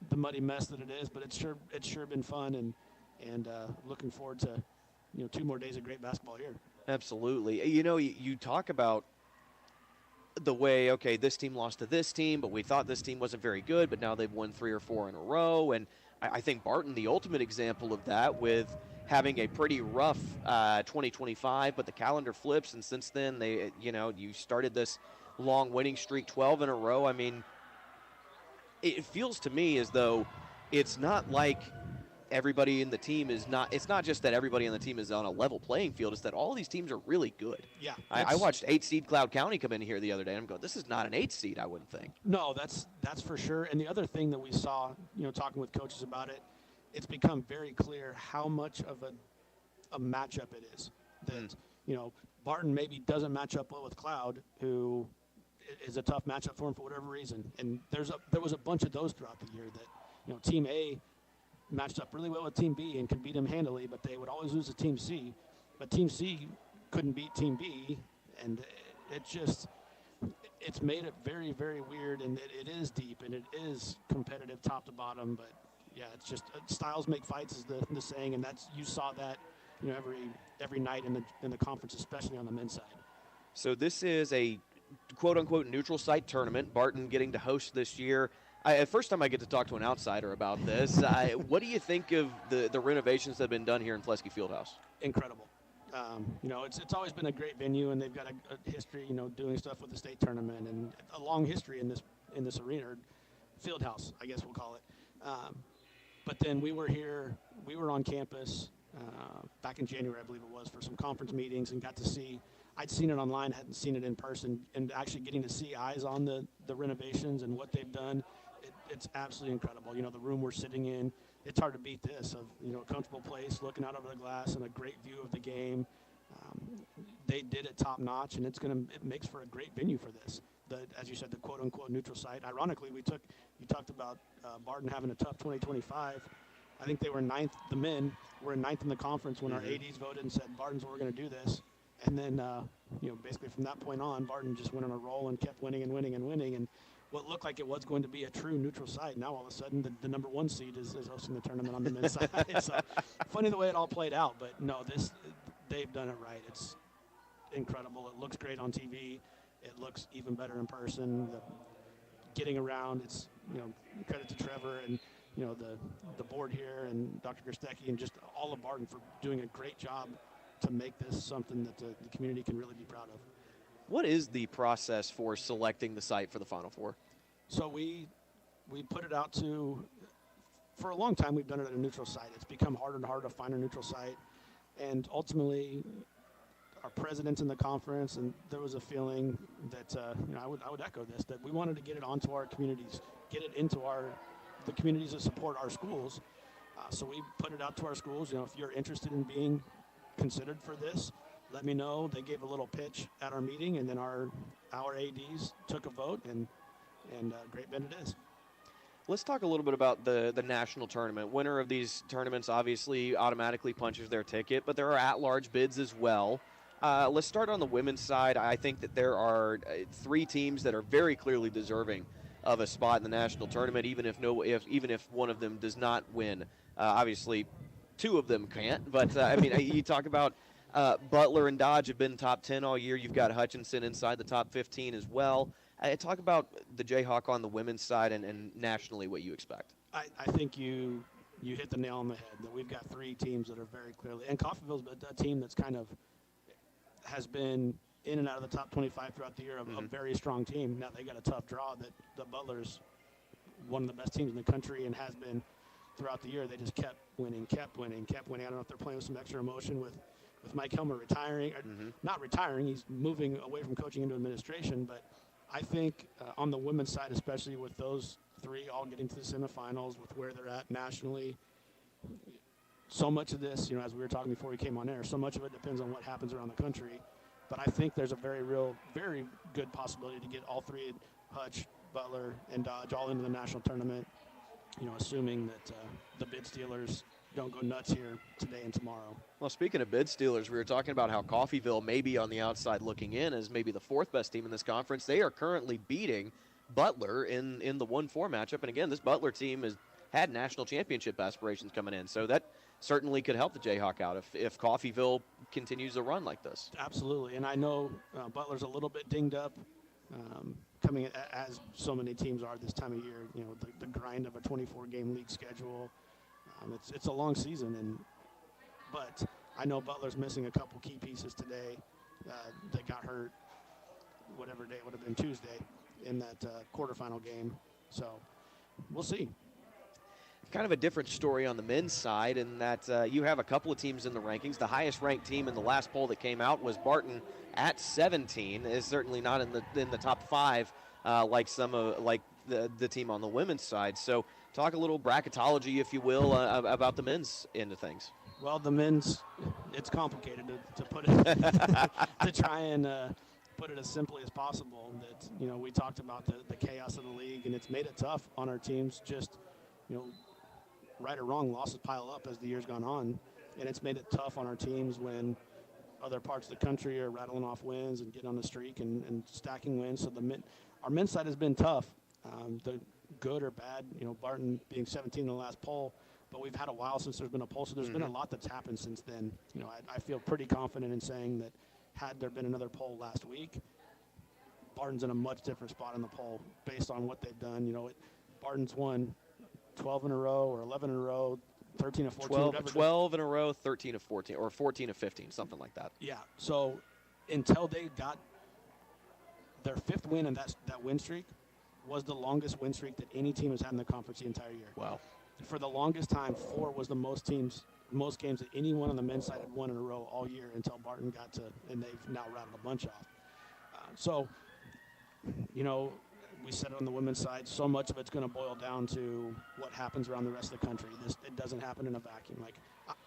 the muddy mess that it is. But it's sure been fun, and looking forward to 2 more days of great basketball here. Absolutely. You talk about the way, okay, this team lost to this team, but we thought this team wasn't very good, but now they've won 3 or 4 in a row. And I think Barton, the ultimate example of that, with having a pretty rough 2025, but the calendar flips, and since then, you started this long winning streak, 12 in a row. I mean, it feels to me as though it's not like everybody in the team is not, it's not just that everybody on the team is on a level playing field, it's that all these teams are really good. Yeah. I watched 8 seed Cloud County come in here the other day, and I'm going, this is not an 8 seed, I wouldn't think. No, that's for sure. And the other thing that we saw, talking with coaches about it, it's become very clear how much of a matchup it is. That, Barton maybe doesn't match up well with Cloud, who is a tough matchup for him for whatever reason. And there was a bunch of those throughout the year that, Team A matched up really well with Team B and could beat them handily, but they would always lose to Team C. But Team C couldn't beat Team B, and it's made it very, very weird, and it is deep, and it is competitive top to bottom. But, yeah, it's just styles make fights is the saying, and you saw that every night in the conference, especially on the men's side. So this is a quote-unquote neutral site tournament. Barton getting to host this year. First time I get to talk to an outsider about this. What do you think of the renovations that have been done here in Flesky Fieldhouse? Incredible. It's always been a great venue, and they've got a history, doing stuff with the state tournament, and a long history in this arena. field house, I guess we'll call it. But then we were on campus back in January, I believe it was, for some conference meetings, and got to see. I'd seen it online, hadn't seen it in person, and actually getting to see eyes on the renovations and what they've done, it's absolutely incredible. You know, the room we're sitting in, it's hard to beat this, of, you know, a comfortable place, looking out over the glass, and a great view of the game. They did it top notch, and it makes for a great venue for this. As you said, the quote unquote neutral site. Ironically, you talked about Barton having a tough 2025. I think they were ninth. The men were ninth in the conference when our ADs voted and said, Barton's where we're going to do this. And then, you know, basically from that point on, Barton just went on a roll and kept winning and winning and winning. And what looked like it was going to be a true neutral site, now all of a sudden the number one seed is hosting the tournament on the men's side. So funny the way it all played out, but no, they've done it right. It's incredible. It looks great on TV. It looks even better in person. Getting around, it's, you know, credit to Trevor and, you know, the board here and Dr. Gerstecki and just all of Barton for doing a great job to make this something that the community can really be proud of. What is the process for selecting the site for the Final Four? So we put it out to, for a long time we've done it at a neutral site. It's become harder and harder to find a neutral site. And ultimately, our presidents in the conference, and there was a feeling that, you know, I would echo this, that we wanted to get it onto our communities, get it into the communities that support our schools. So we put it out to our schools. You know, if you're interested in being considered for this, let me know. They gave a little pitch at our meeting, and then our ADs took a vote, and Great Bend it is. Let's talk a little bit about the national tournament. Winner of these tournaments obviously automatically punches their ticket, but there are at-large bids as well. Let's start on the women's side. I think that there are 3 teams that are very clearly deserving of a spot in the national tournament, even if one of them does not win. Obviously, 2 of them can't, but I mean, you talk about Butler and Dodge have been top 10 all year. You've got Hutchinson inside the top 15 as well. Talk about the Jayhawk on the women's side and nationally what you expect. I think you hit the nail on the head, that we've got 3 teams that are very clearly, and Coffeyville's a team that's kind of has been in and out of the top 25 throughout the year, a very strong team. Now they got a tough draw that the Butler's one of the best teams in the country and has been throughout the year. They just kept winning. I don't know if they're playing with some extra emotion with Mike Helmer retiring, or not retiring, he's moving away from coaching into administration. But I think on the women's side, especially with those 3 all getting to the semifinals, with where they're at nationally, so much of this, you know, as we were talking before we came on air, so much of it depends on what happens around the country. But I think there's a very good possibility to get all 3, Hutch, Butler, and Dodge, all into the national tournament, you know, assuming that the bid stealers don't go nuts here today and tomorrow. Well, speaking of bid stealers, we were talking about how Coffeyville may be on the outside looking in as maybe the 4th best team in this conference. They are currently beating Butler in the 1-4 matchup. And again, this Butler team has had national championship aspirations coming in. So that certainly could help the Jayhawk out if Coffeyville continues to run like this. Absolutely. And I know Butler's a little bit dinged up coming as so many teams are this time of year. You know, the grind of a 24-game league schedule. It's a long season, but I know Butler's missing a couple key pieces today that got hurt, whatever day it would have been, Tuesday, in that quarterfinal game. So we'll see. Kind of a different story on the men's side in that you have a couple of teams in the rankings. The highest ranked team in the last poll that came out was Barton at 17. Is certainly not in the top 5 like the team on the women's side. So talk a little bracketology, if you will, about the men's end of things. Well, the men's, it's complicated to put it to try and put it as simply as possible. That, you know, we talked about the chaos of the league, and it's made it tough on our teams. Just, you know, right or wrong, losses pile up as the year's gone on, and it's made it tough on our teams when other parts of the country are rattling off wins and getting on the streak and stacking wins. So our men's side has been tough. The good or bad, you know, Barton being 17 in the last poll, but we've had a while since there's been a poll, so there's been a lot that's happened since then. You know, I feel pretty confident in saying that had there been another poll last week, Barton's in a much different spot in the poll based on what they've done. You know, Barton's won 12 in a row or 11 in a row, 13 of 14. 12 in a row, 13 of 14, or 14 of 15, something like that. Yeah, so until they got their 5th win in that win streak, was the longest win streak that any team has had in the conference the entire year. Wow. For the longest time, 4 was the most games that anyone on the men's side had won in a row all year until Barton got to, and they've now rattled a bunch off. We said on the women's side, so much of it's going to boil down to what happens around the rest of the country. It doesn't happen in a vacuum. Like,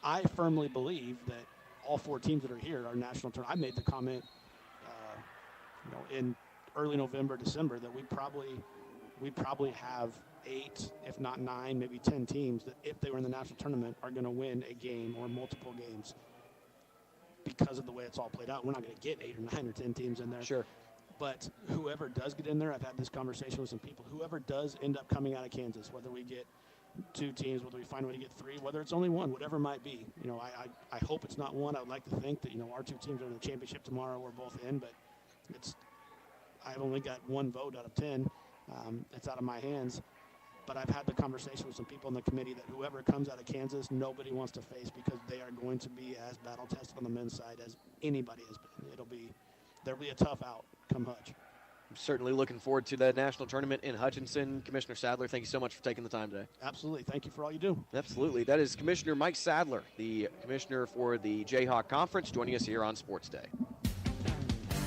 I firmly believe that all 4 teams that are here are national tournament. I made the comment, in early November, December, that we probably have 8, if not 9, maybe 10 teams that, if they were in the national tournament, are going to win a game or multiple games because of the way it's all played out. We're not going to get 8 or 9 or 10 teams in there. Sure. But whoever does get in there, I've had this conversation with some people, whoever does end up coming out of Kansas, whether we get 2 teams, whether we find a way to get 3, whether it's only 1, whatever it might be. I hope it's not 1. I would like to think that, our 2 teams are in the championship tomorrow. We're both in, but I've only got 1 vote out of 10. It's out of my hands. But I've had the conversation with some people in the committee that whoever comes out of Kansas, nobody wants to face because they are going to be as battle-tested on the men's side as anybody has been. There'll be a tough out come Hutch. I'm certainly looking forward to the national tournament in Hutchinson. Commissioner Sadler, thank you so much for taking the time today. Absolutely. Thank you for all you do. Absolutely. That is Commissioner Mike Sadler, the commissioner for the Jayhawk Conference, joining us here on Sports Day.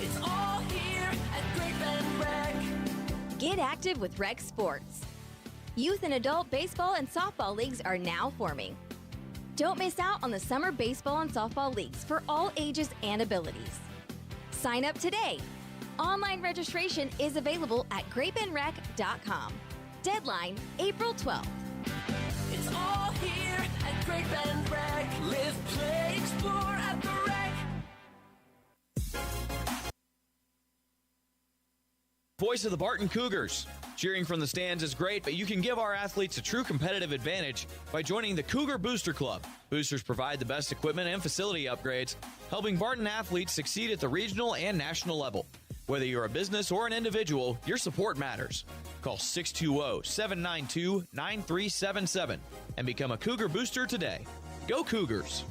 It's all here at Great Bend Rec. Get active with Rec Sports. Youth and adult baseball and softball leagues are now forming. Don't miss out on the summer baseball and softball leagues for all ages and abilities. Sign up today. Online registration is available at greatbendrec.com. Deadline April 12th. It's all here at Great Bend Rec. Live, play, explore at the Rec. Voice of the Barton Cougars. Cheering from the stands is great, but you can give our athletes a true competitive advantage by joining the Cougar Booster Club. Boosters provide the best equipment and facility upgrades, helping Barton athletes succeed at the regional and national level. Whether you're a business or an individual, your support matters. Call 620-792-9377 and become a Cougar Booster today. Go Cougars!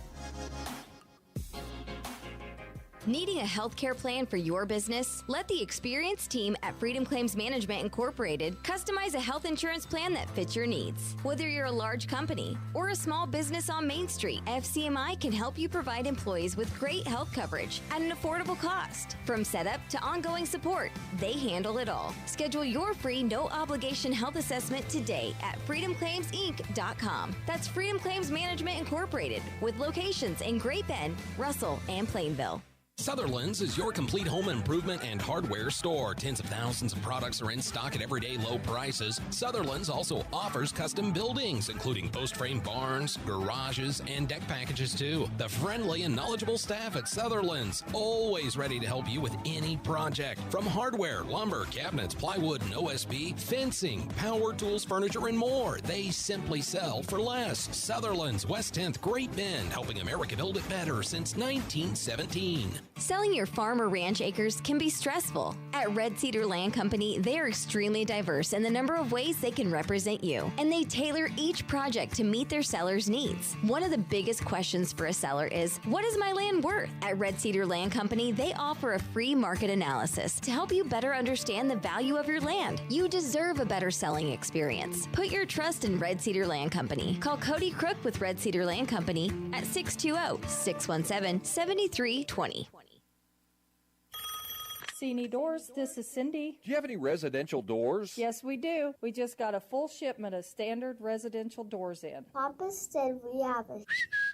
Needing a healthcare plan for your business? Let the experienced team at Freedom Claims Management Incorporated customize a health insurance plan that fits your needs. Whether you're a large company or a small business on Main Street, FCMI can help you provide employees with great health coverage at an affordable cost. From setup to ongoing support, they handle it all. Schedule your free no-obligation health assessment today at freedomclaimsinc.com. That's Freedom Claims Management Incorporated, with locations in Great Bend, Russell, and Plainville. Sutherland's is your complete home improvement and hardware store. Tens of thousands of products are in stock at everyday low prices. Sutherland's also offers custom buildings, including post-frame barns, garages, and deck packages too. The friendly and knowledgeable staff at Sutherland's, always ready to help you with any project. From hardware, lumber, cabinets, plywood, and OSB, fencing, power tools, furniture, and more. They simply sell for less. Sutherland's, West 10th, Great Bend, helping America build it better since 1917. Selling your farm or ranch acres can be stressful. At Red Cedar Land Company, they are extremely diverse in the number of ways they can represent you, and they tailor each project to meet their seller's needs. One of the biggest questions for a seller is, what is my land worth? At Red Cedar Land Company, they offer a free market analysis to help you better understand the value of your land. You deserve a better selling experience. Put your trust in Red Cedar Land Company. Call Cody Crook with Red Cedar Land Company at 620-617-7320. Cini Doors, this is Cindy. Do you have any residential doors? Yes, we do. We just got a full shipment of standard residential doors in. Papa said we have a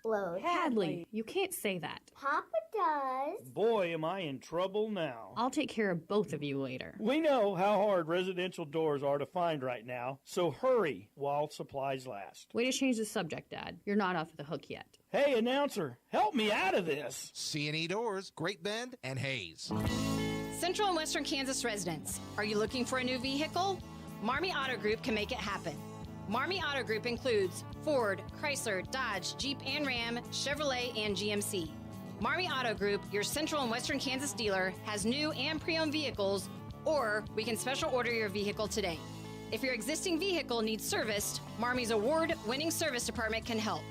load. Hadley, you can't say that. Papa does. Boy, am I in trouble now. I'll take care of both of you later. We know how hard residential doors are to find right now, so hurry while supplies last. Way to change the subject, Dad. You're not off the hook yet. Hey, announcer, help me out of this. C&E Doors, Great Bend, and Hayes. Central and Western Kansas residents, are you looking for a new vehicle? Marmy Auto Group can make it happen. Marmy Auto Group includes Ford, Chrysler, Dodge, Jeep and Ram, Chevrolet, and GMC. Marmy Auto Group, your Central and Western Kansas dealer, has new and pre-owned vehicles, or we can special order your vehicle today. If your existing vehicle needs serviced, Marmy's award-winning service department can help.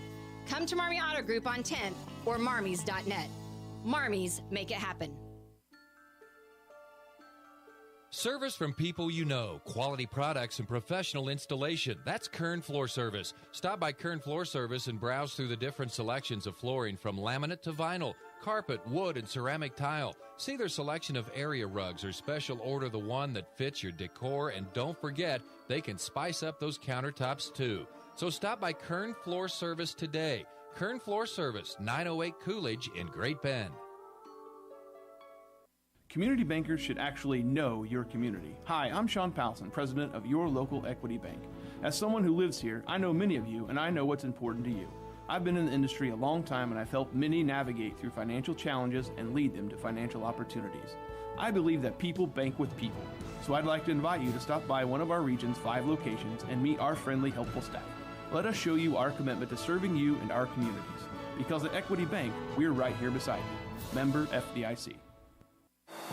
Come to Marmy Auto Group on 10th or marmys.net. Marmy's make it happen. Service from people you know, quality products and professional installation. That's Kern Floor Service. Stop by Kern Floor Service and browse through the different selections of flooring from laminate to vinyl, carpet, wood, and ceramic tile. See their selection of area rugs or special order the one that fits your decor, and don't forget, they can spice up those countertops too. So stop by Kern Floor Service today. Kern Floor Service, 908 Coolidge in Great Bend. Community bankers should actually know your community. Hi, I'm Sean Powelson, president of Your Local Equity Bank. As someone who lives here, I know many of you, and I know what's important to you. I've been in the industry a long time, and I've helped many navigate through financial challenges and lead them to financial opportunities. I believe that people bank with people, so I'd like to invite you to stop by one of our region's 5 locations and meet our friendly, helpful staff. Let us show you our commitment to serving you and our communities. Because at Equity Bank, we're right here beside you. Member FDIC.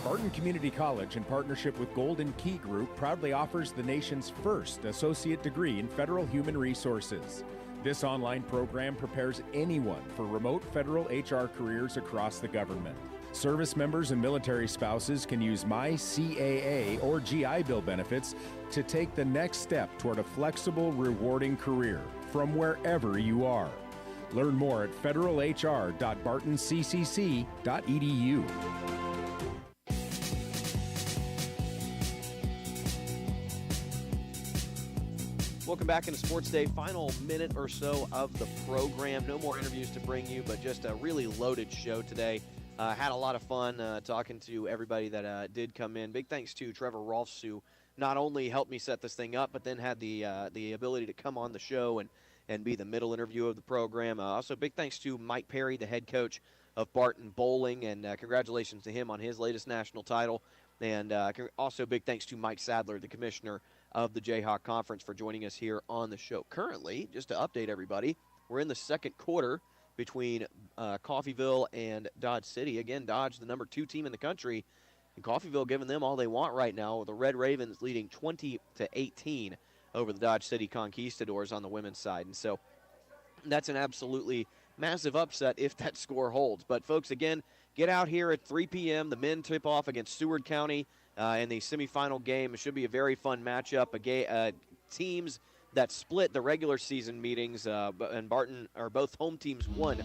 Barton Community College, in partnership with Golden Key Group, proudly offers the nation's first associate degree in federal human resources. This online program prepares anyone for remote federal HR careers across the government. Service members and military spouses can use My CAA or GI Bill benefits to take the next step toward a flexible, rewarding career from wherever you are. Learn more at federalhr.bartonccc.edu. Welcome back into Sports Day. Final minute or so of the program. No more interviews to bring you, but just a really loaded show today. Had a lot of fun talking to everybody that did come in. Big thanks to Trevor Rolfs, who not only helped me set this thing up, but then had the ability to come on the show and be the middle interview of the program. Also, big thanks to Mike Perry, the head coach of Barton Bowling, and congratulations to him on his latest national title. And also big thanks to Mike Sadler, the commissioner of the Jayhawk Conference, for joining us here on the show. Currently, just to update everybody, we're in the second quarter between Coffeyville and Dodge City. Again, Dodge, the number 2 team in the country, and Coffeyville giving them all they want right now, with the Red Ravens leading 20-18 over the Dodge City Conquistadors on the women's side. And so that's an absolutely massive upset if that score holds. But, folks, again, get out here at 3 p.m. The men tip off against Seward County in the semifinal game. It should be a very fun matchup. Teams that split the regular season meetings, and Barton, or both home teams, won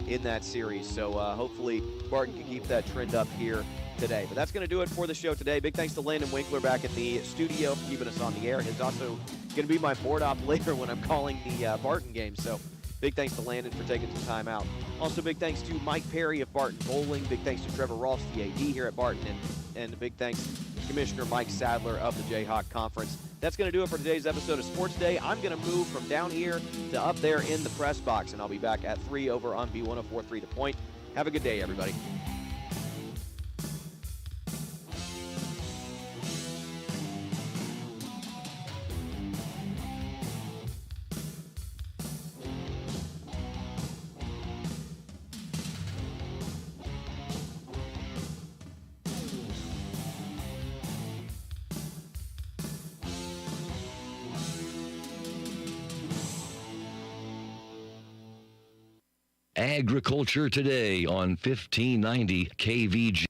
in that series. So hopefully Barton can keep that trend up here today. But that's going to do it for the show today. Big thanks to Landon Winkler back at the studio for keeping us on the air. He's also going to be my board operator when I'm calling the Barton game. So big thanks to Landon for taking some time out. Also, big thanks to Mike Perry of Barton Bowling. Big thanks to Trevor Rolfs, the AD here at Barton. And big thanks to Commissioner Mike Sadler of the Jayhawk Conference. That's going to do it for today's episode of Sports Day. I'm going to move from down here to up there in the press box, and I'll be back at 3 over on B1043 The Point. Have a good day, everybody. Agriculture Today on 1590 KVG.